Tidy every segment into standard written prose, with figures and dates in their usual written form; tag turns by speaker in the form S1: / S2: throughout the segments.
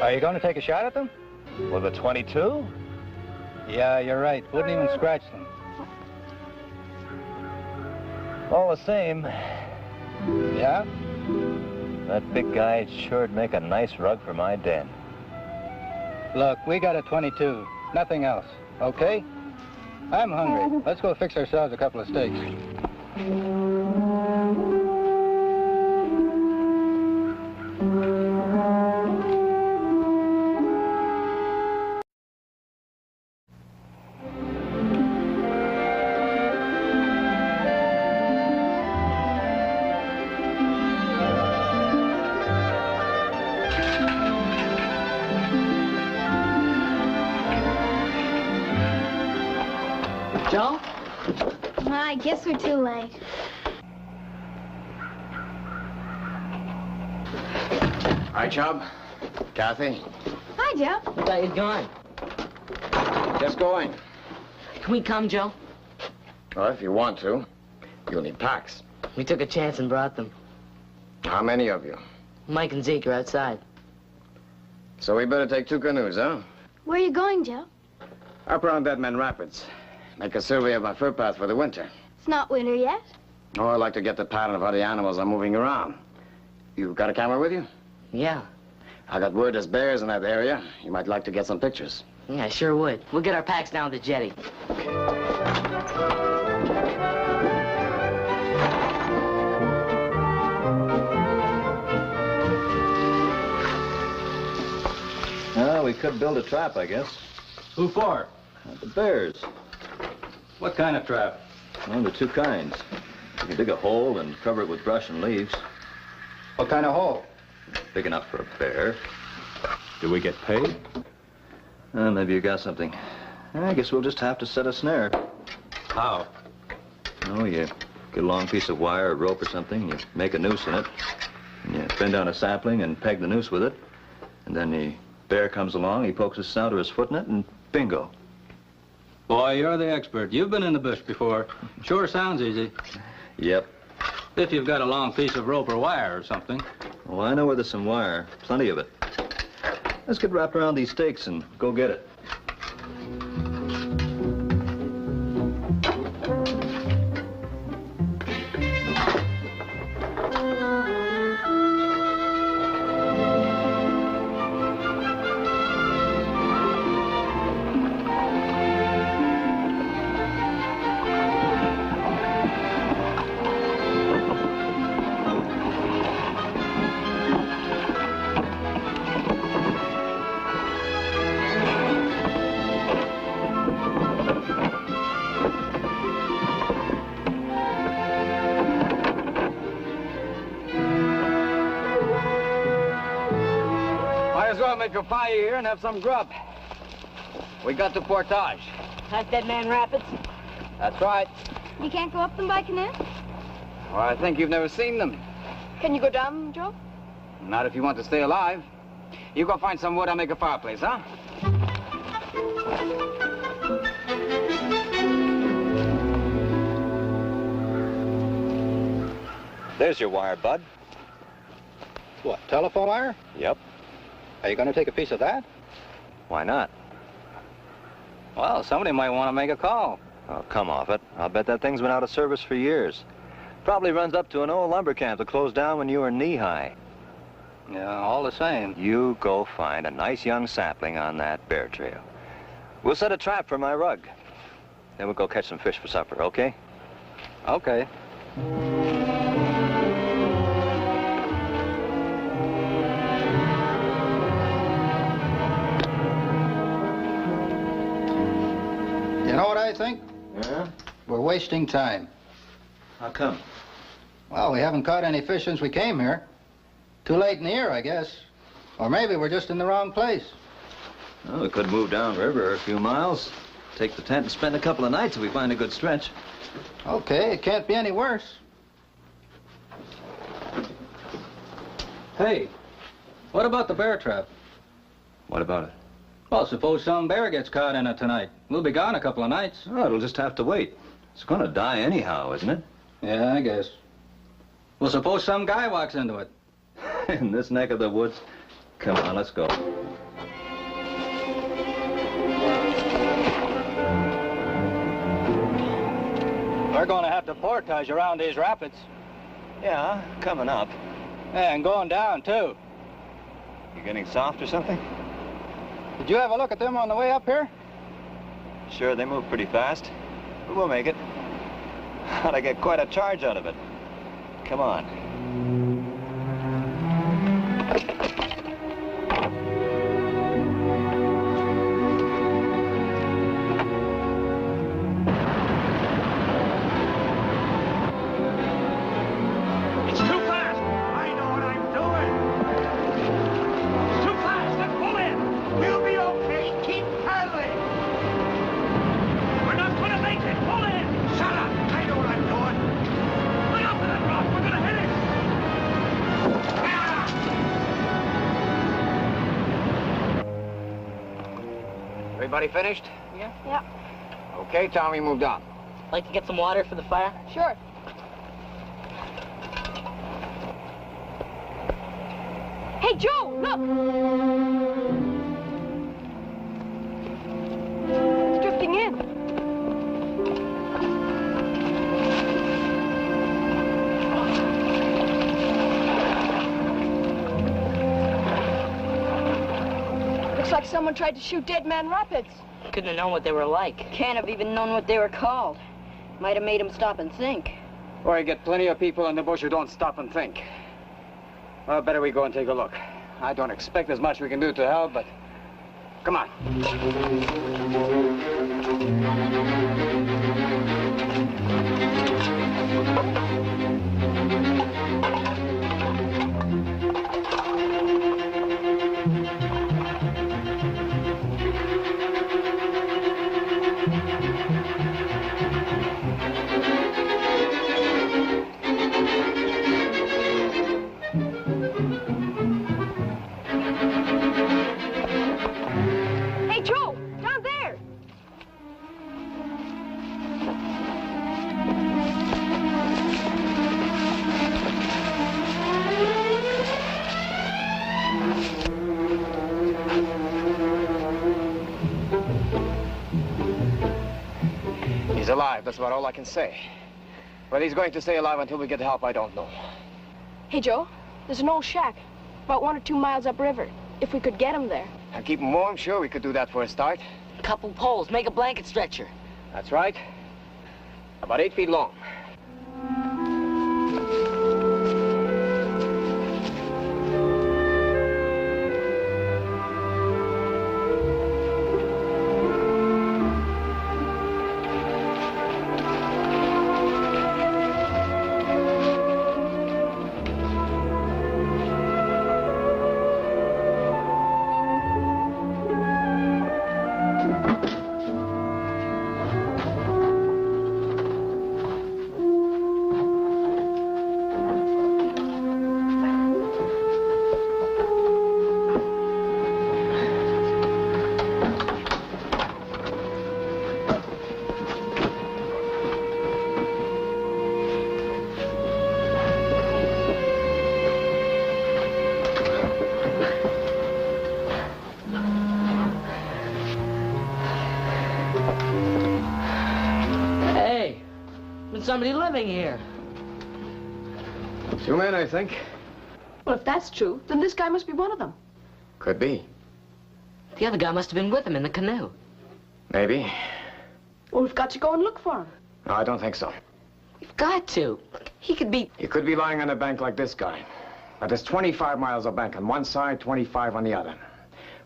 S1: Are you going to take a shot at them?
S2: With a 22?
S1: Yeah, you're right. Wouldn't even scratch them.
S2: All the same.
S1: Yeah?
S2: That big guy sure'd make a nice rug for my den.
S1: Look, we got a 22. Nothing else. Okay? I'm hungry. Let's go fix ourselves a couple of steaks.
S3: Joe?
S4: I guess we're too late.
S3: Hi, Chubb. Kathy.
S4: Hi, Joe.
S5: I thought you'd gone.
S3: Just going.
S5: Can we come, Joe?
S3: Well, if you want to. You'll need packs.
S5: We took a chance and brought them.
S3: How many of you?
S5: Mike and Zeke are outside.
S3: So we better take 2 canoes, huh?
S4: Where are you going, Joe?
S3: Up around Dead Man Rapids. Make a survey of my fur path for the winter.
S4: It's not winter yet.
S3: Oh, I'd like to get the pattern of how the animals are moving around. You got a camera with you?
S5: Yeah.
S3: I got word there's bears in that area. You might like to get some pictures.
S5: Yeah, I sure would. We'll get our packs down to the jetty.
S2: Well, we could build a trap, I guess.
S1: Who for?
S2: The bears.
S1: What kind of trap?
S2: Well, there are 2 kinds. You can dig a hole and cover it with brush and leaves.
S1: What kind of hole?
S2: Big enough for a bear.
S6: Do we get paid?
S2: Maybe you got something. I guess we'll just have to set a snare.
S1: How?
S2: Oh, you get a long piece of wire or rope or something, you make a noose in it, and you bend down a sapling and peg the noose with it, and then the bear comes along, he pokes his snout or his foot in it, and bingo.
S1: Boy, you're the expert. You've been in the bush before. Sure sounds easy.
S2: Yep.
S1: If you've got a long piece of rope or wire or something.
S2: Well, I know where there's some wire. Plenty of it. Let's get wrapped around these stakes and go get it.
S1: Make a fire here and have some grub. We got to portage.
S5: That's Dead Man Rapids?
S1: That's right.
S4: You can't go up them by canoe?
S1: Well, I think you've never seen them.
S4: Can you go down them, Joe?
S1: Not if you want to stay alive. You go find some wood, I'll make a fireplace, huh?
S2: There's your wire, Bud.
S1: What, telephone wire?
S2: Yep.
S1: Are you going to take a piece of that?
S2: Why not?
S1: Well, somebody might want to make a call.
S2: Oh, come off it. I'll bet that thing's been out of service for years. Probably runs up to an old lumber camp that closed down when you were knee-high.
S1: Yeah, all the same.
S2: You go find a nice young sapling on that bear trail. We'll set a trap for my rug. Then we'll go catch some fish for supper, okay?
S1: Okay. You know what I think?
S2: Yeah?
S1: We're wasting time.
S2: How come?
S1: Well, we haven't caught any fish since we came here. Too late in the year, I guess. Or maybe we're just in the wrong place.
S2: Well, we could move downriver a few miles, take the tent and spend a couple of nights if we find a good stretch.
S1: Okay, it can't be any worse. Hey, what about the bear trap?
S2: What about it?
S1: Well, suppose some bear gets caught in it tonight. We'll be gone a couple of nights.
S2: Oh, it'll just have to wait. It's gonna die anyhow, isn't it?
S1: Yeah, I guess. Well, suppose some guy walks into it.
S2: In this neck of the woods? Come on, let's go.
S1: We're going to have to portage around these rapids.
S2: Yeah, coming up.
S1: Yeah, and going down, too.
S2: You getting soft or something?
S1: Did you have a look at them on the way up here?
S2: Sure, they move pretty fast. But we'll make it. Ought to get quite a charge out of it. Come on.
S7: It's too fast! I know what I'm doing! It's too fast! Then pull in! We'll be okay! Keep paddling! We're not gonna make it! Pull in! Shut up! I know what I'm doing! Look out for that rock! We're gonna hit it! Ah!
S3: Everybody finished?
S4: Yeah.
S3: Okay, Tommy, moved on.
S5: Like to get some water for the fire?
S4: Sure. Hey, Joe, look! It's drifting in. Looks like someone tried to shoot Dead Man Rapids.
S5: Couldn't have known what they were like.
S8: Can't have even known what they were called. Might have made them stop and think.
S3: Or you get plenty of people in the bush who don't stop and think. Well, better we go and take a look. I don't expect there's much we can do to help, but come on.
S4: Hey, Joe, down there!
S3: He's alive, that's about all I can say. Whether he's going to stay alive until we get help, I don't know.
S4: Hey, Joe, there's an old shack about 1 or 2 miles upriver. If we could get him there.
S3: And keep him warm, sure, we could do that for a start.
S5: Couple poles, make a blanket stretcher.
S3: That's right. About 8 feet long.
S5: Hey, been somebody living here.
S3: 2 men, I think.
S4: Well, if that's true, then this guy must be one of them.
S3: Could be.
S5: The other guy must have been with him in the canoe.
S3: Maybe.
S4: Well, we've got to go and look for him.
S3: No, I don't think so.
S5: We've got to. He could be...
S3: He could be lying on a bank like this guy. But there's 25 miles of bank on one side, 25 on the other.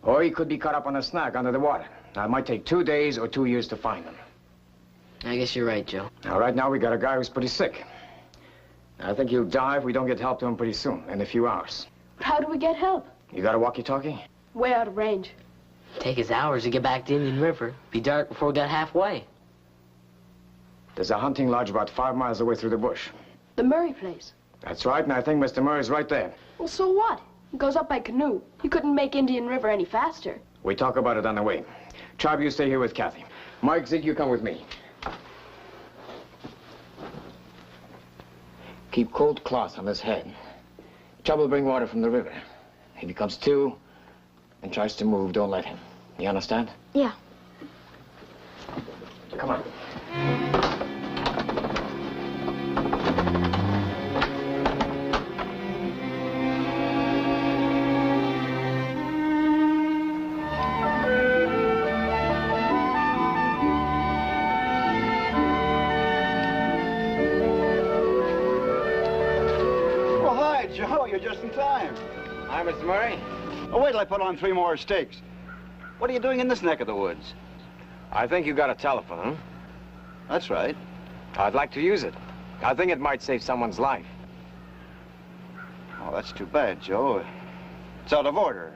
S3: Or he could be caught up on a snag under the water. Now, it might take 2 days or 2 years to find him.
S5: I guess you're right, Joe.
S3: Now, right now, we got a guy who's pretty sick. I think he'll die if we don't get help to him pretty soon, in a few hours.
S4: But how do we get help?
S3: You got a walkie-talkie?
S4: Way out of range.
S5: Take us hours to get back to Indian River. Be dark before we got halfway.
S3: There's a hunting lodge about 5 miles away through the bush.
S4: The Murray place.
S3: That's right, and I think Mr. Murray's right there.
S4: Well, so what? He goes up by canoe. He couldn't make Indian River any faster.
S3: We talk about it on the way. Charb, you stay here with Kathy. Mike, Zig, you come with me. Keep cold cloth on his head. Charb will bring water from the river. If he comes to and tries to move, don't let him. You understand?
S4: Yeah.
S3: Come on.
S9: Oh, hi, Joe. You're just in time.
S3: Hi, Mr. Murray.
S9: Oh, wait till I put on 3 more steaks. What are you doing in this neck of the woods?
S3: I think you got a telephone.
S9: That's right.
S3: I'd like to use it. I think it might save someone's life.
S9: Oh, that's too bad, Joe. It's out of order.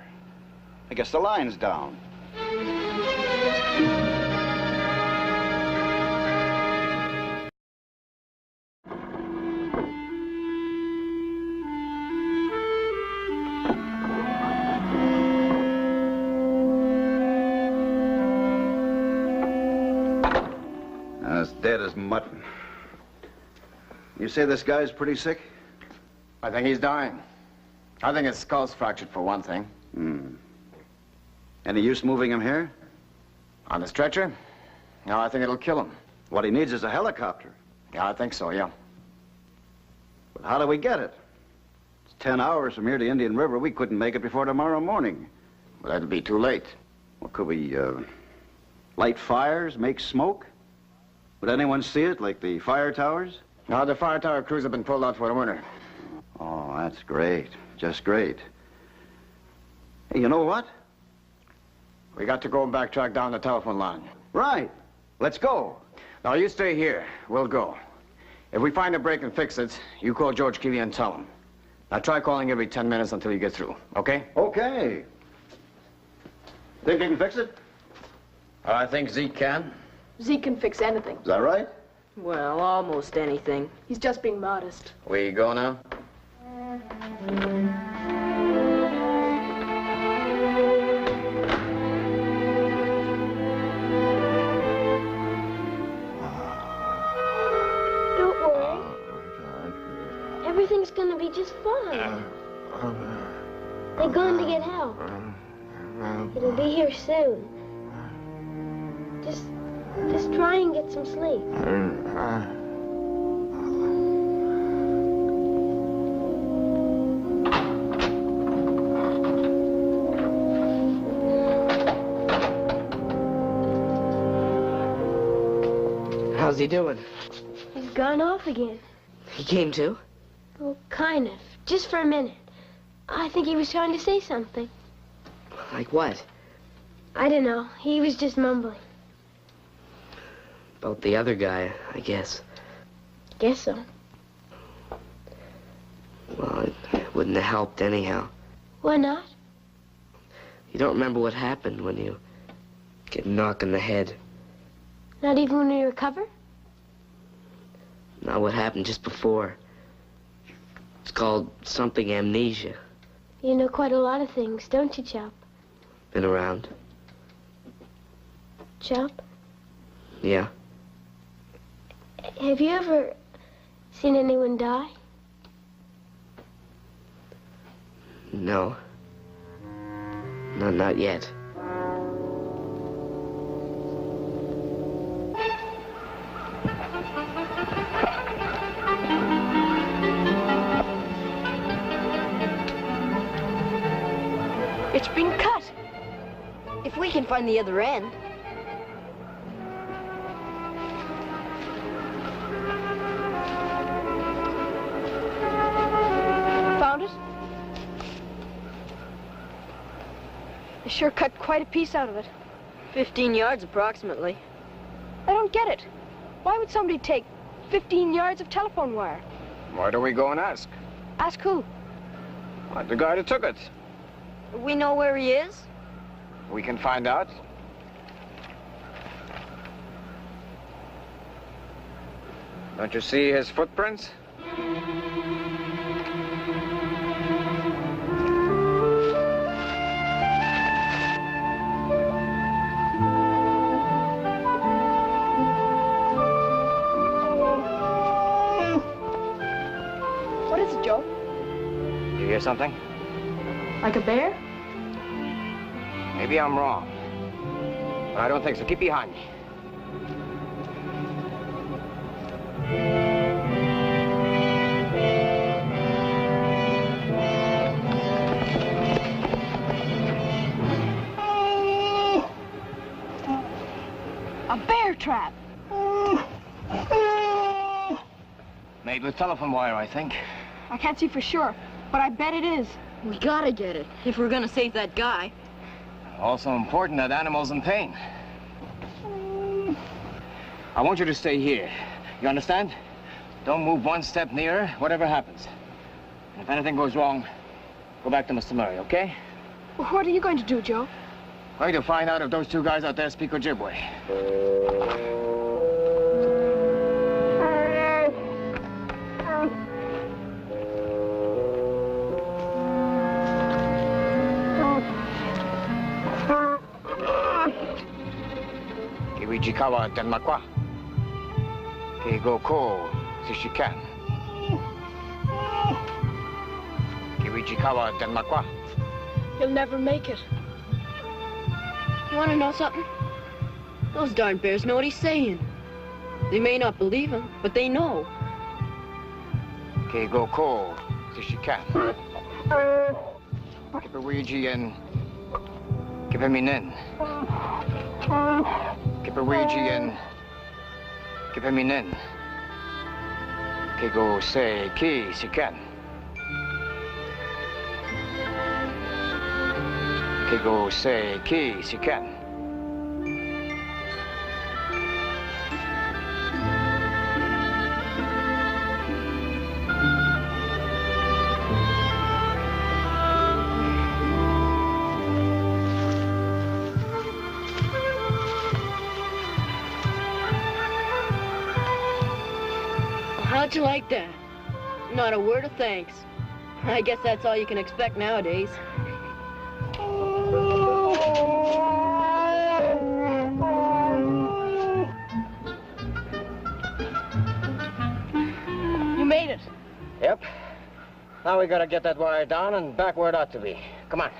S9: I guess the line's down. As dead as mutton. You say this guy's pretty sick?
S3: I think he's dying. I think his skull's fractured, for one thing.
S9: Any use moving him here?
S3: On the stretcher? No, I think it'll kill him.
S9: What he needs is a helicopter.
S3: Yeah, I think so, yeah.
S9: But how do we get it? It's 10 hours from here to Indian River. We couldn't make it before tomorrow morning.
S3: Well, that'll be too late.
S9: Well, could we, light fires, make smoke? Would anyone see it, like the fire towers?
S3: No, the fire tower crews have been pulled out for the winter.
S9: Oh, that's great. Just great. Hey, you know what?
S3: We got to go and backtrack down the telephone line.
S9: Right. Let's go.
S3: Now, you stay here. We'll go. If we find a break and fix it, you call George Keeley and tell him. Now, try calling every 10 minutes until you get through, okay?
S9: Okay. Think you can fix it?
S3: I think Zeke can.
S4: Zeke can fix anything.
S9: Is that right?
S8: Well, almost anything.
S4: He's just being modest.
S3: We go now?
S10: Don't worry. Everything's gonna be just fine. They're going to get help. It'll be here soon. Just try and get some sleep.
S5: How's he doing?
S10: He's gone off again.
S5: He came to?
S10: Oh, kind of. Just for a minute. I think he was trying to say something.
S5: Like what?
S10: I don't know. He was just mumbling.
S5: About the other guy, I guess.
S10: Guess so.
S5: Well, it wouldn't have helped anyhow.
S10: Why not?
S5: You don't remember what happened when you get knocked in the head.
S10: Not even when we recover?
S5: Not what happened just before. It's called something amnesia.
S10: You know quite a lot of things, don't you, Chop?
S5: Been around.
S10: Chop?
S5: Yeah.
S10: Have you ever seen anyone die?
S5: No. No, not yet.
S4: It's been cut.
S8: If we can find the other end.
S4: Found it? They sure cut quite a piece out of it.
S8: 15 yards approximately.
S4: I don't get it. Why would somebody take 15 yards of telephone wire?
S3: Why don't we go and ask?
S4: Ask who?
S3: The guy that took it.
S8: We know where he is?
S3: We can find out. Don't you see his footprints?
S4: What is it, Joe?
S3: You hear something?
S4: Like a bear?
S3: Maybe I'm wrong. But I don't think so. Keep behind me.
S4: A bear trap.
S3: Made with telephone wire, I think.
S4: I can't see for sure, but I bet it is.
S8: We gotta get it, if we're gonna save that guy.
S3: Also important that animal's in pain. I want you to stay here. You understand? Don't move one step nearer, whatever happens. And if anything goes wrong, go back to Mr. Murray, okay?
S4: Well, what are you going to do, Joe?
S3: Going to find out if those two guys out there speak Ojibwe. Kiwijikawa Denmakwa. Kigoko Sishikan. Kiwijikawa Denmakwa.
S4: You'll never make it.
S8: You wanna know something? Those darn bears know what he's saying. They may not believe him, but they know.
S3: Kigoko Sishikan. Kipaweji and Kipaminen. Kipaweji and Kipaminen. Kigo se ki sikan. Kigo se ki sikan.
S8: How'd you like that? Not a word of thanks. I guess that's all you can expect nowadays.
S4: You made it.
S3: Yep. Now we gotta get that wire down and back where it ought to be. Come on.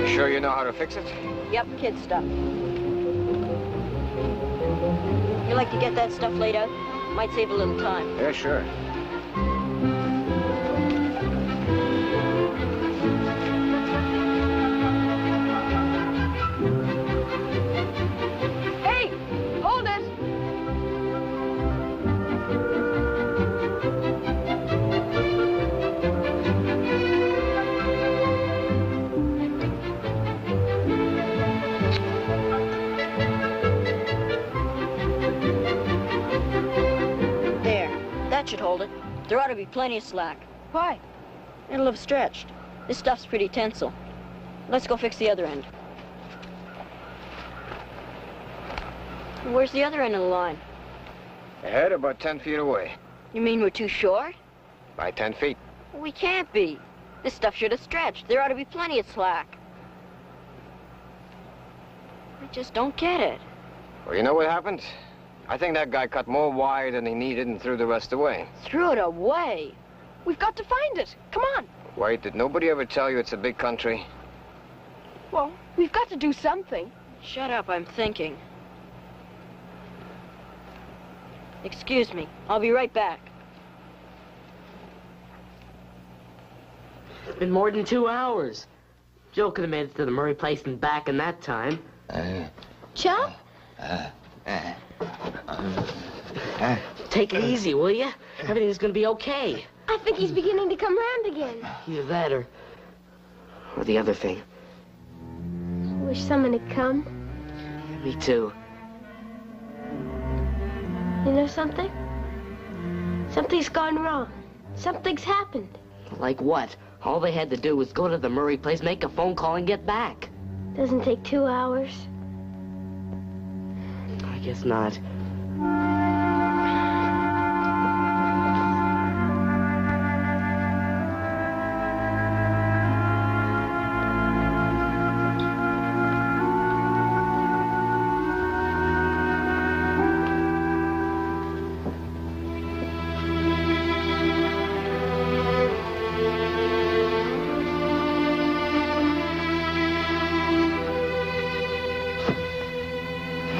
S3: Sure you know how to fix it?
S8: Yep, kid stuff. You like to get that stuff laid out? Might save a little time.
S3: Yeah, sure.
S4: Hey, hold it.
S8: That should hold it. There ought to be plenty of slack.
S4: Why?
S8: It'll have stretched. This stuff's pretty tensile. Let's go fix the other end. Where's the other end of the line?
S3: Ahead, about 10 feet away.
S8: You mean we're too short?
S3: By 10 feet.
S8: We can't be. This stuff should have stretched. There ought to be plenty of slack. I just don't get it.
S3: Well, you know what happened? I think that guy cut more wire than he needed and threw the rest away.
S8: Threw it away?
S4: We've got to find it. Come on.
S3: Wait, did nobody ever tell you it's a big country?
S4: Well, we've got to do something.
S8: Shut up, I'm thinking. Excuse me. I'll be right back.
S5: It's been more than 2 hours. Joe could have made it to the Murray place and back in that time.
S10: Chuck?
S5: Take it easy, will you? Everything's gonna be okay.
S10: I think he's beginning to come round again.
S5: Either that or the other thing.
S10: Wish someone had come.
S5: Me too.
S10: You know something? Something's gone wrong. Something's happened.
S5: Like what? All they had to do was go to the Murray place, make a phone call, and get back.
S10: Doesn't take 2 hours.
S5: I guess not.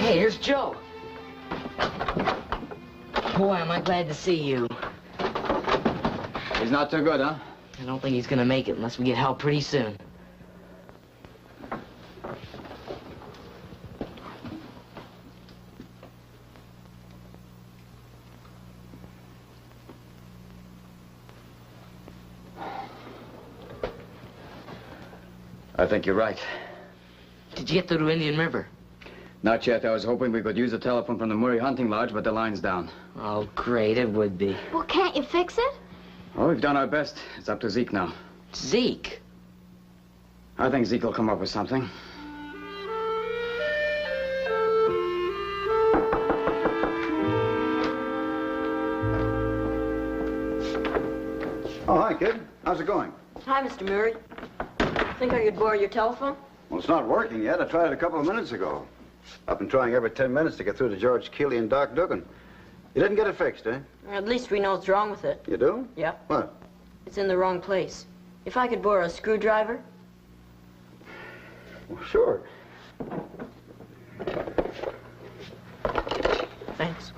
S5: Hey, here's Joe. Boy, am I glad to see you.
S3: He's not too good, huh?
S5: I don't think he's gonna make it unless we get help pretty soon.
S3: I think you're right.
S5: Did you get through to Indian River?
S3: Not yet. I was hoping we could use the telephone from the Murray Hunting Lodge, but the line's down.
S5: Oh, great, it would be.
S10: Well, can't you fix it?
S3: Oh, we've done our best. It's up to Zeke now.
S5: Zeke?
S3: I think Zeke will come up with something.
S9: Oh, hi, kid. How's it going?
S8: Hi, Mr. Murray. Think I could borrow your telephone?
S9: Well, it's not working yet. I tried it a couple of minutes ago. I've been trying every 10 minutes to get through to George Keeley and Doc Dugan. You didn't get it fixed, eh?
S8: At least we know what's wrong with it.
S9: You do?
S8: Yeah.
S9: What?
S8: It's in the wrong place. If I could borrow a screwdriver?
S9: Well, sure.
S8: Thanks.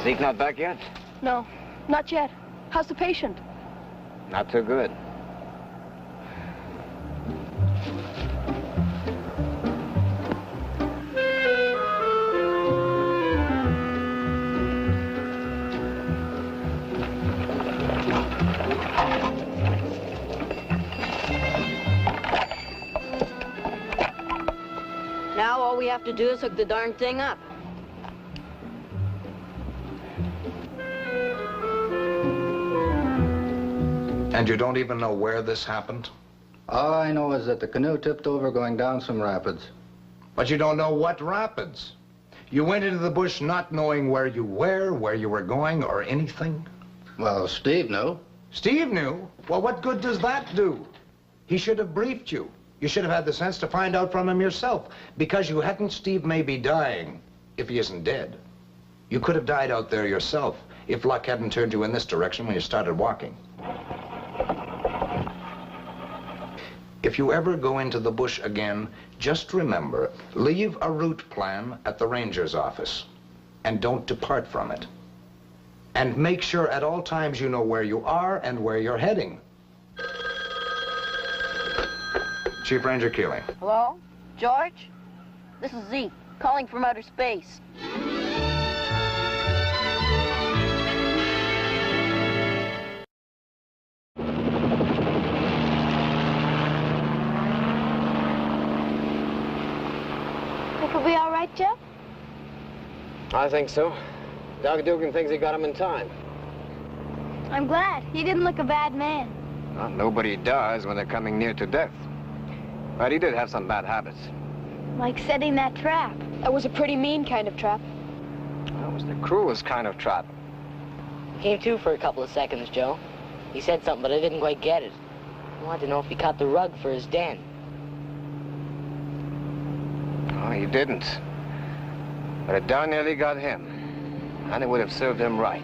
S3: Zeke not back yet?
S4: No, not yet. How's the patient?
S3: Not too good.
S8: Now all we have to do is hook the darn thing up.
S11: And you don't even know where this happened?
S1: All I know is that the canoe tipped over going down some rapids.
S11: But you don't know what rapids. You went into the bush not knowing where you were going, or anything?
S1: Well, Steve knew.
S11: Steve knew? Well, what good does that do? He should have briefed you. You should have had the sense to find out from him yourself. Because you hadn't, Steve may be dying, if he isn't dead. You could have died out there yourself, if luck hadn't turned you in this direction when you started walking. If you ever go into the bush again, just remember, leave a route plan at the ranger's office, and don't depart from it. And make sure at all times you know where you are and where you're heading. Chief Ranger Keeley.
S8: Hello? George? This is Zeke, calling from outer space.
S10: Think we'll be all right, Jeff?
S3: I think so. Doc Dugan thinks he got him in time.
S10: I'm glad. He didn't look a bad man.
S3: Well, nobody does when they're coming near to death. But he did have some bad habits.
S10: Like setting that trap.
S4: That was a pretty mean kind of trap.
S3: That was the cruelest kind of trap.
S5: Came to for a couple of seconds, Joe. He said something, but I didn't quite get it. I wanted to know if he caught the rug for his den.
S3: Oh, he didn't. But it darn nearly got him. And it would have served him right.